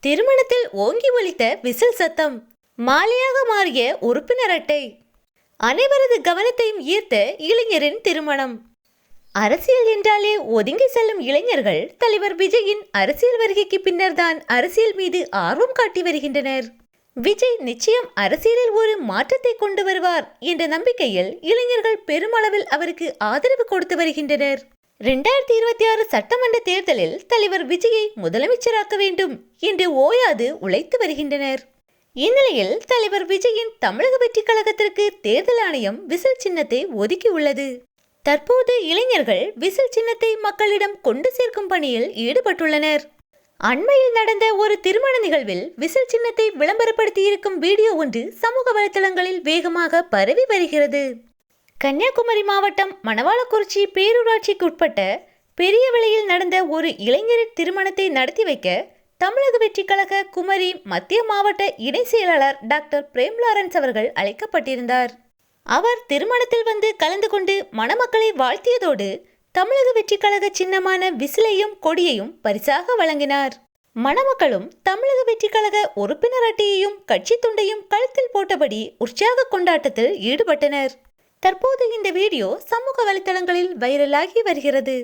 திருமணத்தில் ஓங்கி ஒலித்த விசில் சத்தம், மாலையாக மாறிய உறுப்பினர் அட்டை, அனைவரது கவனத்தையும் ஈர்த்த இளைஞரின் திருமணம். அரசியல் என்றாலே ஒதுங்கி செல்லும் இளைஞர்கள் தலைவர் விஜயின் அரசியல் வருகைக்கு பின்னர் தான் அரசியல் மீது ஆர்வம் காட்டி வருகின்றனர். விஜய் நிச்சயம் அரசியலில் ஒரு மாற்றத்தை கொண்டு வருவார் என்ற நம்பிக்கையில் இளைஞர்கள் பெருமளவில் அவருக்கு ஆதரவு கொடுத்து வருகின்றனர். 2026 சட்டமன்ற தேர்தலில் தலைவர் விஜயை முதலமைச்சராக்க வேண்டும் என்று ஓயாது உழைத்து வருகின்றனர். இந்நிலையில் தலைவர் விஜயின் தமிழக வெற்றி கழகத்திற்கு தேர்தல் ஆணையம் விசில் சின்னத்தை ஒதுக்கியுள்ளது. தற்போது இளைஞர்கள் விசில் சின்னத்தை மக்களிடம் கொண்டு சேர்க்கும் பணியில் ஈடுபட்டுள்ளனர். அண்மையில் நடந்த ஒரு திருமண நிகழ்வில் விசில் சின்னத்தை விளம்பரப்படுத்தி இருக்கும் வீடியோ ஒன்று சமூக வலைதளங்களில் வேகமாக பரவி வருகிறது. கன்னியாகுமரி மாவட்டம் மணவாளக்குறிச்சி பேரூராட்சிக்குட்பட்ட பெரியவிளையில் நடந்த ஒரு இளைஞரின் திருமணத்தை நடத்தி வைக்க தமிழக வெற்றி கழக குமரி மத்திய மாவட்ட இணை செயலாளர் டாக்டர் பிரேம் லாரன்ஸ் அவர்கள் அழைக்கப்பட்டிருந்தார். அவர் திருமணத்தில் வந்து கலந்து கொண்டு மணமக்களை வாழ்த்தியதோடு தமிழக வெற்றி கழக சின்னமான விசிலையும் கொடியையும் பரிசாக வழங்கினார். மணமக்களும் தமிழக வெற்றி கழக உறுப்பினர் அட்டையையும் கட்சி துண்டையும் கழுத்தில் போட்டபடி உற்சாக கொண்டாட்டத்தில் ஈடுபட்டனர். தற்போது இந்த வீடியோ சமூக வலைதளங்களில் வைரலாகி வருகிறது.